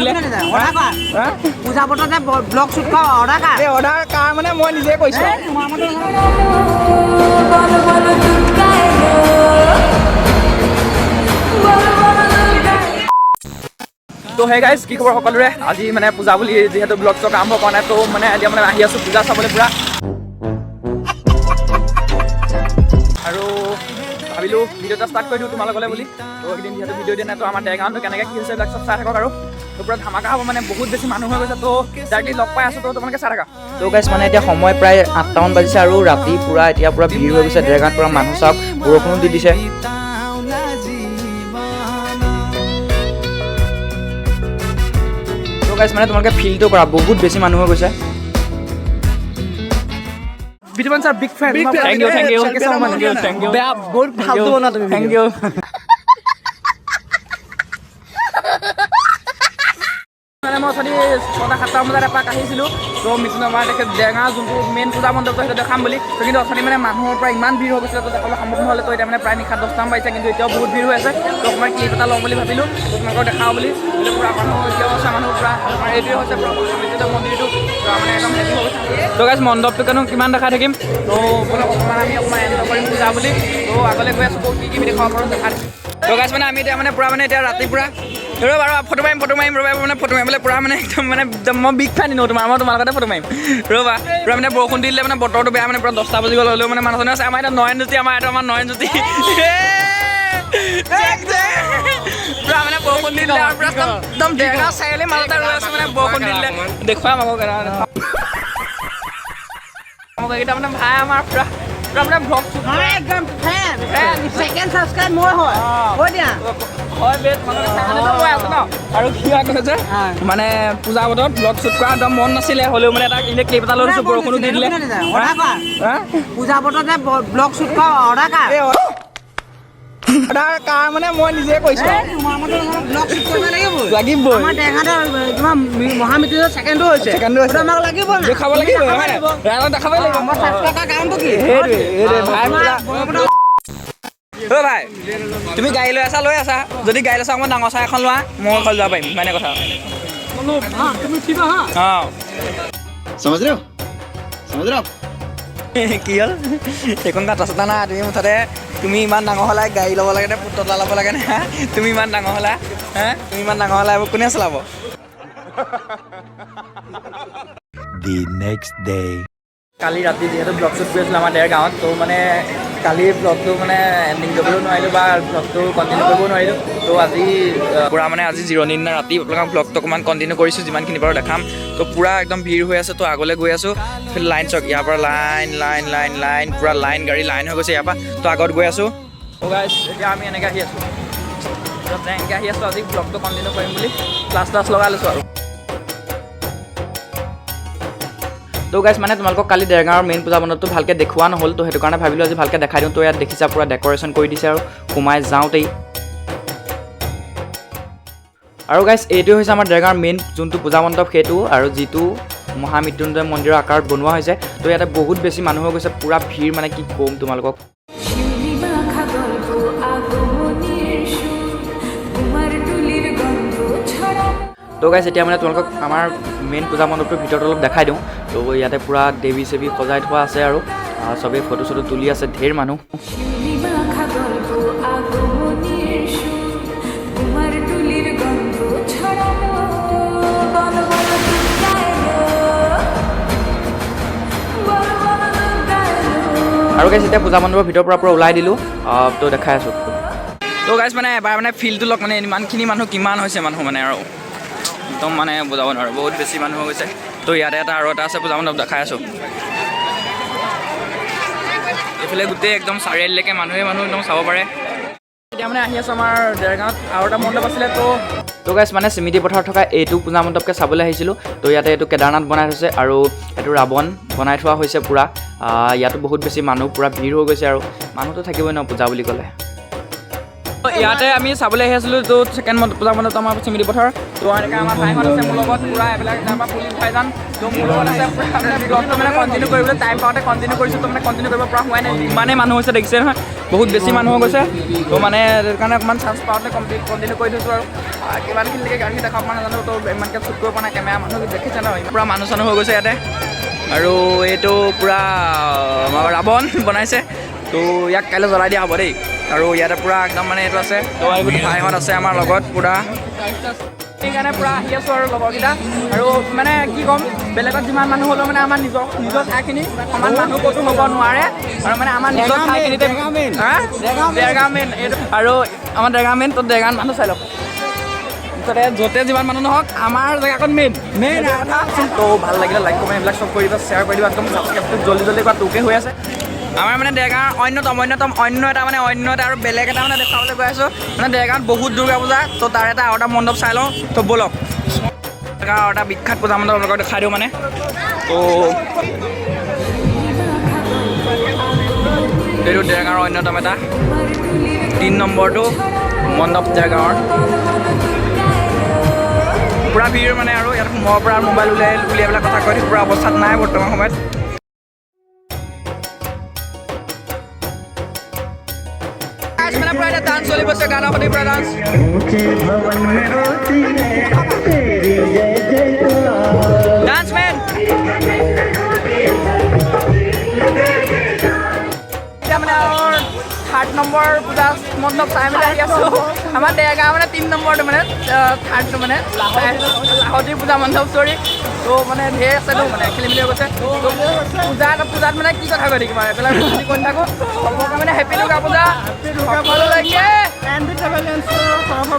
দিলে পূজা বতৰতে blog shoot কৰা অৰ্ডাৰ কাৰ এই অৰ্ডাৰ কাৰ মানে মই নিজে কৈছোঁ তো হে গাইজ কি খবৰ সকলোৰে আজি মানে পূজা বুলি যিহেতু ব্লগ চক আৰম্ভ কৰা নাই তো মানে এতিয়া মানে আহি আছোঁ পূজা চাবলৈ পূৰা আৰু ভাবিলোঁ ভিডিঅ' এটা ষ্টাৰ্ট কৰি দিওঁ তোমালোকলৈ বুলি তো এইদিন যিহেতু ভিডিঅ' দিয়া নাই তো আমাৰ ডেৰগাঁৱত কেনেকৈ কি হৈছে এইবিলাক চব চাই থাকক আৰু তো পূৰা ধামাকা হ'ব মানে বহুত বেছি মানুহ হৈ গৈছে তো ডাইৰেক্টলি লগ পাই আছোঁ তো তোমালোকে চাই থাকা তো গাইজ মানে এতিয়া সময় প্ৰায় 8টামান বাজিছে আৰু ৰাতি পূৰা এতিয়া পূৰা ভিৰ হৈ গৈছে ডেৰগাঁৱত পূৰা মানুহ চাওক বৰষুণো দি দিছে গাইজ মানে তোমালোকে ফিলটো কৰা বহুত বেছি মানুহ হৈ গৈছে বিটুমান sir big fan thank you so much thank you বহুত ফালতু বনা তুমি থ্যাংক ইউ মানে মই অথনি 6-7 বজাত এপাক আহিছিলোঁ তো মিছন আমাৰ দেখে ডেৰগাঁও যোনটো মেইন পূজা মণ্ডপ সেইটো দেখাম বুলি তো কিন্তু অথনি মানে মানুহৰ পৰা ইমান ভিৰ হৈ গৈছিলে তো দেখাবলৈ সম্ভৱ নহ'লে তো এতিয়া মানে প্ৰায় নিশা 10টামান বাজিছে কিন্তু এতিয়াও বহুত ভিৰ হৈ আছে তো অকণমান ক্লিপ এটা ল'ম বুলি ভাবিলোঁ তো তোমালোকক দেখাওঁ বুলি পূৰা মানুহ এতিয়াও আছে মানুহ পূৰা আমাৰ এইটোৱে হৈছে মন্দিৰটো মানে একদম হেভি হৈ গৈছে তো গাইজ মণ্ডপটো কেনো কিমান দেখাই থাকিম তো অকণমান আমি অকণমান এনজয় কৰিম পূজা বুলি তো আগলৈ গৈ আছোঁ কি কি দেখাব পাৰোঁ দেখাই দিম তো গাইজ মানে আমি এতিয়া মানে পূৰা মানে এতিয়া ৰাতি পূৰা ৰ'বা বাৰু ফটো মাৰিম ৰ'বা মানে ফটো মাৰিবলৈ পূৰা মানে একদম মই বিগ ফেন দিওঁ মই তোমাৰ লগতে ফটো মাৰিম ৰ'বা পূৰা মানে বৰষুণ দি দিলে মানে বতৰটো বেয়া মানে পূৰা 10টা বাজি গ'ল হ'লেও মানে মানুহজনে আছে আমাৰ এতিয়া নয়নজ্যোতি আমাৰ নয়নজ্যোতি পূৰা মানে বৰষুণ দি দিলে আৰু পূৰা একদম ডেৰগাঁও চাৰিআলি মাজতে ৰৈ আছে মানে বৰষুণ দি দিলে দেখুৱাম আকৌ এইকেইটা মানে ভাই আমাৰ পূৰা মানে ব্লগ একদম ফেন ছেকেণ্ড ছাবস্ক্ৰাইব মই হয় কৈ দিয়া হয় বেছ মই আছোঁ ন আৰু কি কৈছে যে মানে পূজা বতৰত ব্লগ শ্বুট কৰা একদম মন নাছিলে হ'লেও মানে এটা এনেই ক্লিপ এটা লৈ লৈছোঁ বৰষুণো দি দিলে পূজা বতৰতে ব্লগ শ্বুট কৰা অৰ্ডাৰ কাৰ অৰ্ডাৰ কাৰ মানে মই নিজে কৈছোঁ ব্লগ শ্বুট কৰিব লাগিবই আমাৰ টেঙাতে তোমাৰ মহামৃত্যুঞ্জয় ছেকেণ্ডো হৈছে আমাক লাগিব দেখাব লাগিব দেখাবই লাগিব আমাৰ ছাবস্ক্ৰাইব কৰা কাৰণটো কি ভাই ভাই তুমি গাড়ী লৈ আছা যদি গাড়ী লৈছা মই ডাঙৰ চাহ এখন লোৱা মই অকল যাব পাৰিম মানে কথা অঁ কি হ'ল সেইখন কাটা চাটা নাই তুমি মুঠতে তুমি ইমান ডাঙৰ হ'লা গাড়ী ল'ব লাগে নে পুতলা ল'ব লাগে নে তুমি ইমান ডাঙৰ হ'লা তুমি ইমান ডাঙৰ হ'লা এইবোৰ কোনে চলাব The next day. কালি ৰাতি যিহেতু ব্লগ শ্বুট কৰি আছিলোঁ আমাৰ ডেৰগাঁৱত তো মানে কালি ব্লগটো মানে এণ্ডিং কৰিবলৈও নোৱাৰিলোঁ বা ব্লগটো কণ্টিনিউ কৰিবও নোৱাৰিলোঁ তো আজি পূৰা মানে আজি জিৰণি দিনা ৰাতি আপোনালোকক ব্লগটো অকণমান কণ্টিনিউ কৰিছোঁ যিমানখিনি বাৰু দেখাম তো পূৰা একদম ভিৰ হৈ আছে তো আগলৈ গৈ আছোঁ লাইন চক ইয়াৰ পৰা লাইন পূৰা গাড়ী লাইন হৈ গৈছে ইয়াৰ পৰা তো আগত গৈ আছোঁ তো গাইজ এতিয়া আমি এনেকৈ আহি আছোঁ আজি ব্লগটো কণ্টিনিউ কৰিম বুলি ক্লাছ লগাই লৈছোঁ আৰু তো গাইজ মানে তোমালোকক কালি ডেৰগাঁৱৰ মেইন পূজা মণ্ডপটো ভালকৈ দেখুওৱা নহ'ল তো সেইটো কাৰণে ভাবিলোঁ আজি ভালকৈ দেখাই দিওঁ তো ইয়াত দেখিছা পূৰা ডেক'ৰেশ্যন কৰি দিছে আৰু সোমাই যাওঁতেই আৰু গাইজ এইটোৱে হৈছে আমাৰ ডেৰগাঁৱৰ মেইন যোনটো পূজা মণ্ডপ সেইটো আৰু যিটো মহামৃত্যুঞ্জয় মন্দিৰৰ আকাৰত বনোৱা হৈছে তো ইয়াতে বহুত বেছি মানুহ হৈ গৈছে পূৰা ভিৰ মানে কি ক'ম তোমালোকক তো গাইজ এতিয়া মানে তোমালোকক আমাৰ মেইন পূজা মণ্ডপটোৰ ভিতৰত অলপ দেখাই দিওঁ তো ইয়াতে পূৰা দেৱী চেৱী সজাই থোৱা আছে আৰু চবেই ফটো চটো তুলি আছে ঢেৰ মানুহ আৰু গাইজ এতিয়া পূজা মণ্ডপৰ ভিতৰৰ পৰা ওলাই দিলোঁ তো দেখাই আছোঁ তো গাইজ মানে এবাৰ মানে ফিল্ডটো লগ মানে ইমানখিনি মানুহ কিমান হৈছে মানুহ মানে আৰু একদম মানে বুজাব নোৱাৰোঁ বহুত বেছি মানুহ হৈ গৈছে তো ইয়াতে আৰু এটা আছে পূজা মণ্ডপ দেখাই আছোঁ এইফালে গোটেই একদম চাৰিআলিলৈকে মানুহ একদম চাব পাৰে এতিয়া মানে আহি আছোঁ আমাৰ ডেৰগাঁৱত আৰু এটা মণ্ডপ আছিলে তো গাইজ মানে স্মৃতি পথাৰত থকা এইটো পূজা মণ্ডপকে চাবলৈ আহিছিলোঁ তো ইয়াতে এইটো কেদাৰনাথ বনাই থৈছে আৰু এইটো ৰাৱণ বনাই থোৱা হৈছে পূৰা ইয়াতো বহুত বেছি মানুহ পূৰা ভিৰ হৈ গৈছে আৰু মানুহটো থাকিবই ন পূজা বুলি ক'লে ইয়াতে আমি চাবলৈ আহি আছিলোঁ তো ছেকেণ্ড পূজা মণ্ডপ আমাৰ চিমিলি পথাৰ তো এনেকৈ আমাৰ ভাইখন আছে মোৰ লগত পূৰা এইবিলাক তাৰপৰা পুলিচ ভাইজান তো মোৰ লগত আছে পূৰা মানে ব্লগটো মানে কণ্টিনিউ কৰিবলৈ টাইম পাওঁতে কণ্টিনিউ কৰিছোঁ তো মানে কণ্টিনিউ কৰিব পৰা হোৱাই নাই ইমানেই মানুহ হৈছে দেখিছে নহয় বহুত বেছি মানুহ হৈ গৈছে তো মানে সেইকাৰণে অকণমান চান্স পাওঁতে কণ্টিনিউ কৰি থৈছোঁ আৰু কিমানখিনিলৈকে গাড়ী দেখাব পৰা নাজানো তো ইমানকৈ শ্বুট কৰিব পৰা নাই কেমেৰা মানুহ দেখিছে ন পূৰা মানুহ চানুহ হৈ গৈছে ইয়াতে আৰু এইটো পূৰা আমাৰ ৰাৱণ বনাইছে তো ইয়াক কাইলৈ জ্বলাই দিয়া হ'ব দেই আৰু ইয়াতে পূৰা একদম মানে এইটো আছে তো এইবোৰ ভাইহঁত আছে আমাৰ লগত পূৰা সেইকাৰণে পূৰা আহি আছোঁ আৰু লগৰকেইটা আৰু মানে কি ক'ম বেলেগত যিমান মানুহ হ'লেও মানে আমাৰ নিজৰ ঠাইখিনি সমান মানুহ ক'তো হ'ব নোৱাৰে আৰু মানে আমাৰ নিজৰ ঠাইখিনিতে ডেৰগাঁও মেইন এইটো আৰু আমাৰ ডেৰগাঁও মেইন তো ডেৰগাঁৱত মানুহ চাই লওক য'তে যিমান মানুহ নহওক আমাৰ জেগাকণ মেইন তো ভাল লাগিলে লাইক কমেণ্ট এইবিলাক চব কৰি দিবা শ্বেয়াৰ কৰি দিবা একদম ছাবস্ক্ৰাইবটো জল্দি কৰা তোকে হৈ আছে আমাৰ মানে ডেৰগাঁৱৰ অন্য এটা আৰু বেলেগ এটা মানে দেখাবলৈ গৈ আছোঁ মানে ডেৰগাঁৱত বহুত দুৰ্গা পূজা তো তাৰ এটা আৰু এটা মণ্ডপ চাই লওঁ তো ব'লক ডেৰগাঁৱৰ এটা বিখ্যাত পূজা মণ্ডপ লগত দেখাই দিওঁ মানে তো এইটো ডেৰগাঁৱৰ অন্যতম এটা 3 নম্বৰটো মণ্ডপ ডেৰগাঁৱৰ পূৰা ভিৰ মানে আৰু ইয়াত সোমোৱাৰ পৰা মোবাইল উলিয়াই পেলাই কথা কৈ পূৰা অৱস্থাত নাই বৰ্তমান সময়ত মানে পূৰা এটা ডান্স চলি গৈছে গানৰ সৈতে পূৰা ডান্স ডান্স মেন এতিয়া মানে আৰু 3rd নম্বৰ পূজা মণ্ডপ চাই মেলি আহি আছোঁ আমাৰ ডেৰগাঁও মানে 3 নম্বৰটো মানে 3rdটো মানে লাহতি পূজা মণ্ডপ চৰি তো মানে ঢেৰ আছেতো মানে খেলি মেলি হৈ গৈছে পূজাত মানে কি কথা কৈ থাকিম আৰু এইবিলাক কৈ নাথাকোঁ সকলোকে মানে হেপী দুৰ্গা পূজা সকলোলৈকে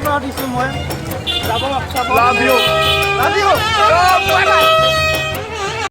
পৰা দিছোঁ মই লাভ ইউ